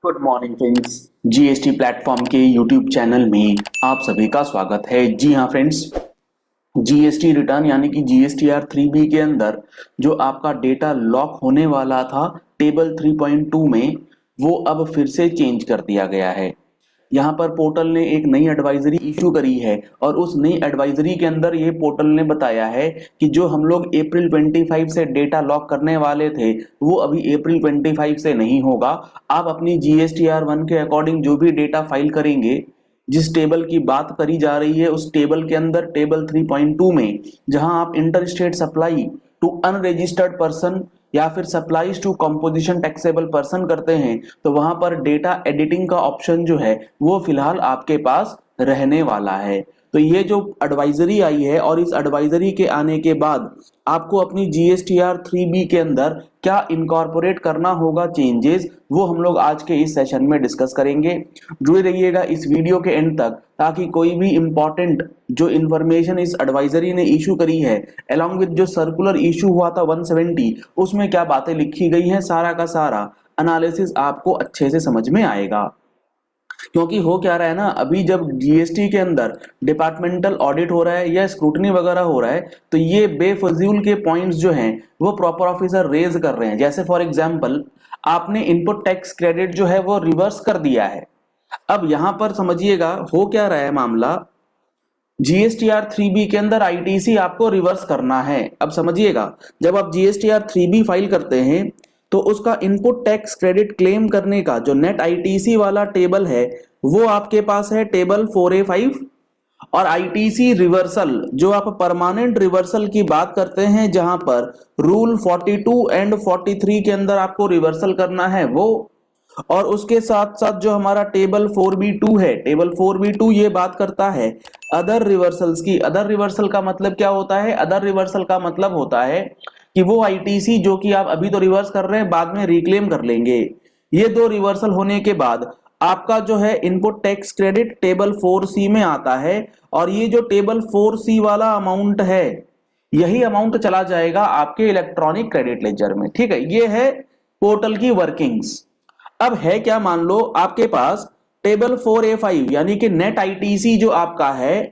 Good morning friends. GST platform के YouTube channel में आप सभी का स्वागत है। जी हाँ फ्रेंड्स, जीएसटी रिटर्न यानी कि जीएसटीआर 3B के अंदर जो आपका डेटा लॉक होने वाला था टेबल 3.2 में, वो अब फिर से चेंज कर दिया गया है। यहाँ पर पोर्टल ने एक नई एडवाइजरी इशू करी है और उस नई एडवाइजरी के अंदर ये पोर्टल ने बताया है कि जो हम लोग अप्रैल 25 से डेटा लॉक करने वाले थे वो अभी अप्रैल 25 से नहीं होगा। आप अपनी जीएसटीआर 1 के अकॉर्डिंग जो भी डेटा फाइल करेंगे, जिस टेबल की बात करी जा रही है उस टेबल के अंदर टेबल 3.2 में जहां आप interstate supply to unregistered person या फिर supplies to composition taxable person करते हैं, तो वहां पर डेटा एडिटिंग का ऑप्शन जो है वो फिलहाल आपके पास रहने वाला है। तो ये जो एडवाइजरी आई है और इस एडवाइजरी के आने के बाद आपको अपनी जीएसटीआर 3B के अंदर क्या इनकॉर्पोरेट करना होगा चेंजेस, वो हम लोग आज के इस सेशन में डिस्कस करेंगे। जुड़े रहिएगा इस वीडियो के एंड तक ताकि कोई भी इंपॉर्टेंट जो इन्फॉर्मेशन इस एडवाइजरी ने इशू करी है अलॉन्ग विद जो सर्कुलर इशू हुआ था 170, उसमें क्या बातें लिखी गई हैं, सारा का सारा एनालिसिस आपको अच्छे से समझ में आएगा। क्योंकि हो क्या रहा है ना, अभी जब जीएसटी के अंदर डिपार्टमेंटल ऑडिट हो रहा है या स्क्रूटनी वगैरह हो रहा है तो ये बेफजूल के पॉइंट्स जो हैं वो प्रॉपर ऑफिसर रेज कर रहे हैं। जैसे फॉर एग्जांपल आपने इनपुट टैक्स क्रेडिट जो है वो रिवर्स कर दिया है। अब यहां पर समझिएगा हो क्या रहा है मामला, जीएसटीआर 3B के अंदर आईटीसी आपको रिवर्स करना है। अब समझिएगा, जब आप जीएसटीआर 3B फाइल करते हैं तो उसका इनपुट टैक्स क्रेडिट क्लेम करने का जो नेट आईटीसी वाला टेबल है वो आपके पास है टेबल 4A5, और आईटीसी रिवर्सल जो आप परमानेंट रिवर्सल की बात करते हैं जहां पर रूल 42 एंड 43 के अंदर आपको रिवर्सल करना है वो, और उसके साथ साथ जो हमारा टेबल 4B2 है, टेबल 4B2 ये बात करता है अदर रिवर्सल्स की। अदर रिवर्सल का मतलब क्या होता है? अदर रिवर्सल का मतलब होता है कि वो आईटीसी जो कि आप अभी तो रिवर्स कर रहे हैं बाद में रिक्लेम कर लेंगे। ये दो रिवर्सल होने के बाद आपका जो है input tax credit table 4C में आता है, और ये जो टेबल 4C वाला अमाउंट है यही अमाउंट चला जाएगा आपके इलेक्ट्रॉनिक क्रेडिट लेजर में। ठीक है, ये है पोर्टल की वर्किंग्स। अब है क्या, मान लो आपके पास टेबल 4A5 यानी कि नेट आईटीसी जो आपका है,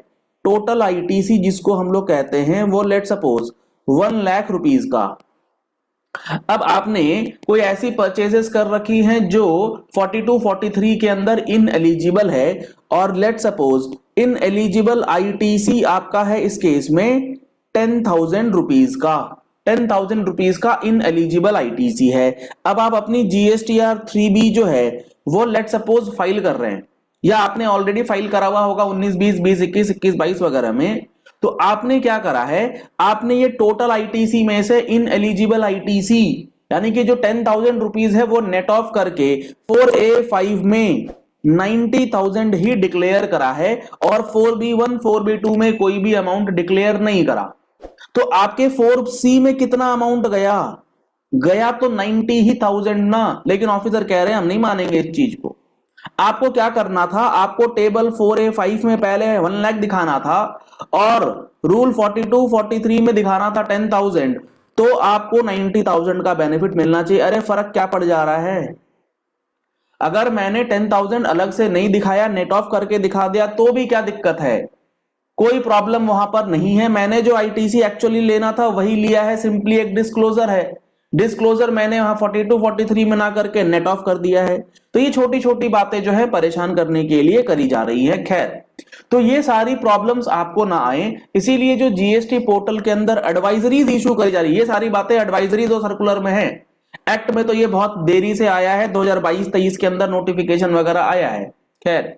टोटल आईटीसी जिसको हम लोग कहते हैं, वो लेट सपोज 1 लाख रुपीस का। अब आपने कोई ऐसी परचेजेस कर रखी हैं जो 42-43 के अंदर इन एलिजिबल है, और let suppose in eligible ITC आपका है इस केस में 10,000 रुपीस का। 10,000 रुपीस का इन एलिजिबल आईटीसी है। अब आप अपनी जीएसटीआर 3B जो है वो लेट सपोज फाइल कर रहे हैं, या आपने ऑलरेडी फाइल करा हुआ होगा 19-20, 20-21, 21-22 वगैरह में। तो आपने क्या करा है, आपने ये टोटल आईटीसी में से इन एलिजिबल आईटीसी यानी कि जो 10,000 रुपीस है वो नेट ऑफ करके 4A5 में 90,000 ही डिक्लेयर करा है, और 4B1 4B2 में कोई भी अमाउंट डिक्लेयर नहीं करा। तो आपके 4C में कितना अमाउंट गया? गया तो 90,000 ना, लेकिन ऑफिसर कह रहे हैं हम नहीं मानेंगे इस चीज को। आपको क्या करना था, आपको टेबल 4A5 में पहले 1 लाख दिखाना था और रूल 42-43 में दिखाना था 10,000, तो आपको 90,000 का बेनिफिट मिलना चाहिए। अरे फर्क क्या पड़ जा रहा है? अगर मैंने 10,000 अलग से नहीं दिखाया, नेट ऑफ करके दिखा दिया तो भी क्या दिक्कत है? कोई प्रॉब्लम वहां पर नहीं है। मैंने जो आईटीसी एक्चुअली लेना था वही लिया है, सिंपली एक डिस्क्लोजर है। डिस्क्लोजर मैंने वहां 42-43 में ना करके नेट ऑफ कर दिया है। तो ये छोटी छोटी बातें जो है परेशान करने के लिए करी जा रही है। खैर, तो ये सारी प्रॉब्लम्स आपको ना आए, इसीलिए जो जीएसटी पोर्टल के अंदर एडवाइजरीज इशू करी जा रही है, ये सारी बातें एडवाइजरीज और सर्कुलर में है। एक्ट में तो ये बहुत देरी से आया है, 2022-23 के अंदर नोटिफिकेशन वगैरह आया है। खैर,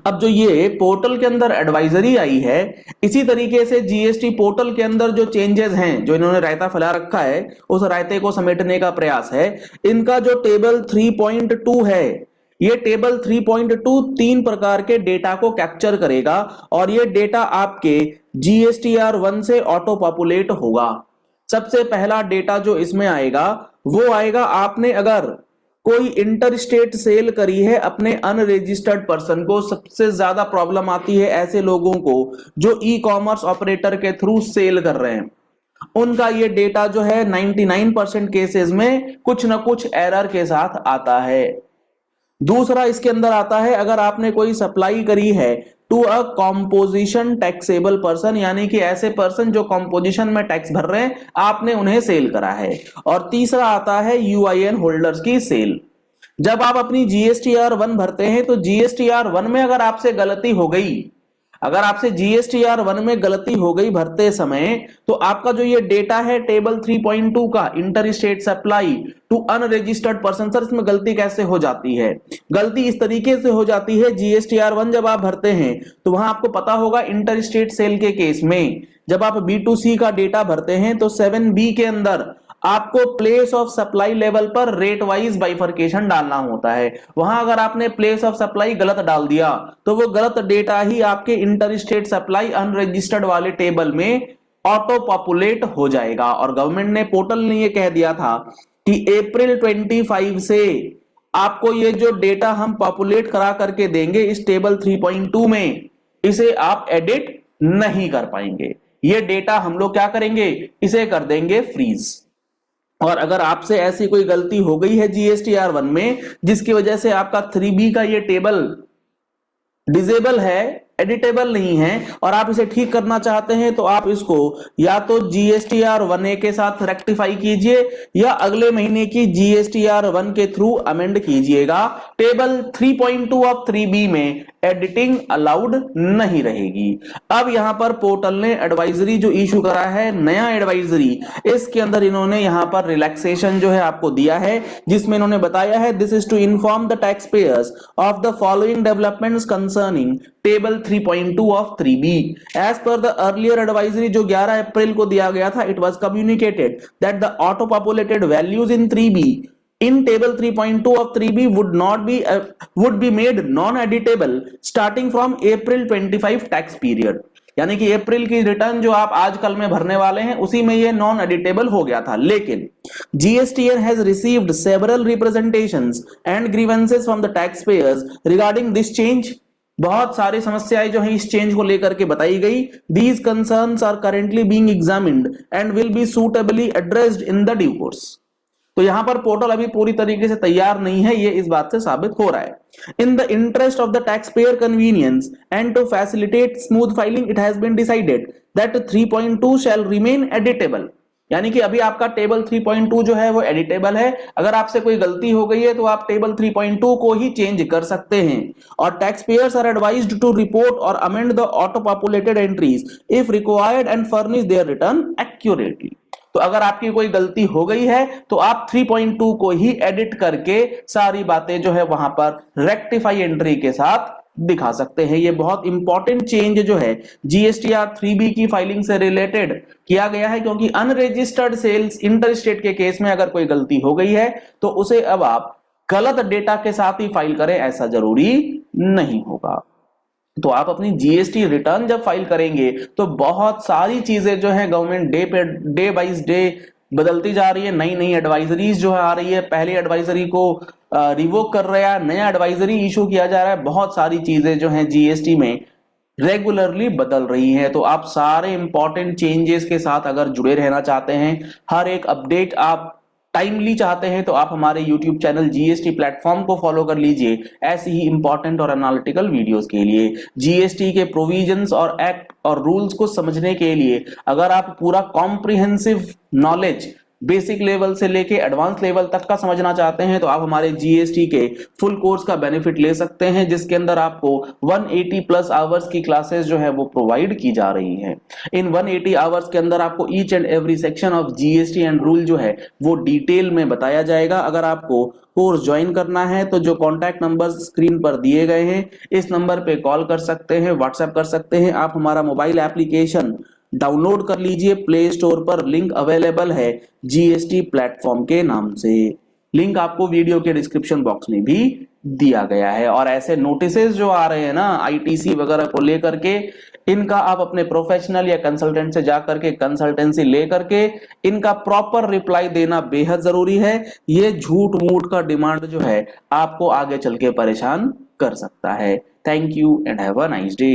अब जो ये पोर्टल के अंदर एडवाइजरी आई है, इसी तरीके से जीएसटी पोर्टल के अंदर जो चेंजेस हैं, जो इन्होंने रायता फैला रखा है, उस रायते को समेटने का प्रयास है। इनका जो टेबल 3.2 है, ये टेबल 3.2 तीन प्रकार के डेटा को कैप्चर करेगा, और ये डेटा आपके जीएसटीआर 1 से ऑटो पॉपुलेट होगा। सबसे पहला डेटा जो इसमें आएगा वो आएगा, आपने अगर कोई इंटर स्टेट सेल करी है अपने अनरजिस्टर्ड पर्सन को। सबसे ज्यादा प्रॉब्लम आती है ऐसे लोगों को जो ई कॉमर्स ऑपरेटर के थ्रू सेल कर रहे हैं। उनका ये डेटा जो है 99% केसेस में कुछ ना कुछ एरर के साथ आता है। दूसरा इसके अंदर आता है अगर आपने कोई सप्लाई करी है to a composition taxable person, यानी कि ऐसे पर्सन जो कॉम्पोजिशन में टैक्स भर रहे हैं, आपने उन्हें सेल करा है। और तीसरा आता है यूआईएन होल्डर्स की सेल। जब आप अपनी जीएसटीआर 1 भरते हैं तो जीएसटीआर 1 में अगर आपसे गलती हो गई, अगर आपसे जीएसटीआर 1 में गलती हो गई भरते समय, तो आपका जो ये डेटा है टेबल 3.2 का interstate supply to unregistered person, sir इसमें गलती कैसे हो जाती है? गलती इस तरीके से हो जाती है, जीएसटीआर 1 जब आप भरते हैं तो वहां आपको पता होगा इंटर स्टेट सेल के केस में जब आप B2C का डेटा भरते हैं तो 7B के अंदर आपको प्लेस ऑफ सप्लाई लेवल पर रेट वाइज बाइफरकेशन डालना होता है। वहां अगर आपने प्लेस ऑफ सप्लाई गलत डाल दिया तो वो गलत डेटा ही आपके इंटर स्टेट सप्लाई अनरजिस्टर्ड वाले टेबल में ऑटो पॉपुलेट हो जाएगा। और गवर्नमेंट ने पोर्टल ने ये कह दिया था कि अप्रैल 25 से आपको ये जो डेटा हम पॉपुलेट करा करके देंगे इस टेबल 3.2 में, इसे आप एडिट नहीं कर पाएंगे। ये डेटा हम लोग क्या करेंगे, इसे कर देंगे फ्रीज। और अगर आपसे ऐसी कोई गलती हो गई है जीएसटीआर 1 में जिसकी वजह से आपका 3B का ये टेबल डिजेबल है, एडिटेबल नहीं है, और आप इसे ठीक करना चाहते हैं तो आप इसको या तो GSTR1A के साथ रेक्टिफाई कीजिए या अगले महीने की GSTR1 के थ्रू अमेंड कीजिएगा। टेबल 3.2 ऑफ 3B में एडिटिंग अलाउड नहीं रहेगी। अब यहां पर पोर्टल ने एडवाइजरी जो इशू करा है, नया एडवाइजरी, इसके अंदर इन्होंने यहां पर रिलैक्सेशन जो है आपको दिया है, जिसमें इन्होंने बताया है this is to inform the tax payers of the following developments concerning table 3.2 of 3B। As per the earlier advisory जो 11 अप्रैल को दिया गया था, it was communicated that the auto populated values in 3B in table 3.2 of 3B would be made non-editable starting from April 25 tax period। यानी कि अप्रैल की return जो आप आजकल में भरने वाले हैं उसी में ये नॉन एडिटेबल हो गया था। लेकिन GSTN has received several representations and grievances from the taxpayers regarding this change। बहुत सारी समस्याएं जो है इस चेंज को लेकर के बताई गई। These concerns are currently being examined and will be suitably addressed in the due course। तो यहां पर पोर्टल अभी पूरी तरीके से तैयार नहीं है, ये इस बात से साबित हो रहा है। In the interest of the tax payer convenience and to facilitate smooth filing it has been decided that 3.2 shall remain editable. यानी कि अभी आपका टेबल 3.2 जो है वो एडिटेबल है। अगर आपसे कोई गलती हो गई है तो आप टेबल 3.2 को ही चेंज कर सकते हैं। और tax payers are advised to report और amend the auto populated entries if required and furnish their return accurately. तो अगर आपकी कोई गलती हो गई है तो आप 3.2 को ही एडिट करके सारी बातें जो है वहां पर रेक्टिफाई एंट्री के साथ दिखा सकते हैं। ये बहुत इंपॉर्टेंट चेंज जो है GSTR 3B की फाइलिंग से रिलेटेड किया गया है, क्योंकि अनरजिस्टर्ड सेल्स इंटर स्टेट के केस में अगर कोई गलती हो गई है तो उसे अब आप गलत डेटा के साथ ही फाइल करें, ऐसा जरूरी नहीं होगा। तो आप अपनी जीएसटी रिटर्न जब फाइल करेंगे तो बहुत सारी चीजें जो है गवर्नमेंट डे बाय डे बदलती जा रही है। नई नई एडवाइजरीज जो है आ रही है, पहली एडवाइजरी को रिवोक कर रहा है, नया एडवाइजरी इशू किया जा रहा है। बहुत सारी चीजें जो हैं जीएसटी में रेगुलरली बदल रही है। तो आप सारे इंपॉर्टेंट चेंजेस के साथ अगर जुड़े रहना चाहते हैं, हर एक अपडेट आप टाइमली चाहते हैं, तो आप हमारे YouTube चैनल जीएसटी प्लेटफॉर्म को फॉलो कर लीजिए ऐसी ही इंपॉर्टेंट और एनालिटिकल वीडियोस के लिए। जीएसटी के प्रोविजंस और एक्ट और रूल्स को समझने के लिए अगर आप पूरा कॉम्प्रिहेंसिव नॉलेज बेसिक लेवल से लेके एडवांस लेवल तक का समझना चाहते हैं तो आप हमारे जीएसटी के फुल कोर्स का बेनिफिट ले सकते हैं, जिसके अंदर आपको 180 प्लस आवर्स की क्लासेस जो है वो प्रोवाइड की जा रही हैं। इन 180 आवर्स के अंदर आपको each and every section of GST and rule जो है वो डिटेल में बताया जाएगा। अगर आपको कोर्स ज्वाइन करना है तो जो कॉन्टैक्ट नंबर्स स्क्रीन पर दिए गए हैं इस नंबर पे कॉल कर सकते हैं, व्हाट्सएप कर सकते हैं। आप हमारा मोबाइल एप्लीकेशन डाउनलोड कर लीजिए प्ले स्टोर पर, लिंक अवेलेबल है जीएसटी प्लेटफॉर्म के नाम से। लिंक आपको वीडियो के डिस्क्रिप्शन बॉक्स में भी दिया गया है। और ऐसे नोटिसेस जो आ रहे हैं ना आईटीसी वगैरह को लेकर के, इनका आप अपने प्रोफेशनल या कंसल्टेंट से जाकर के कंसल्टेंसी लेकर के इनका प्रॉपर रिप्लाई देना बेहद जरूरी है। ये झूठ मूठ का डिमांड जो है आपको आगे चल के परेशान कर सकता है। Thank you and have a nice day.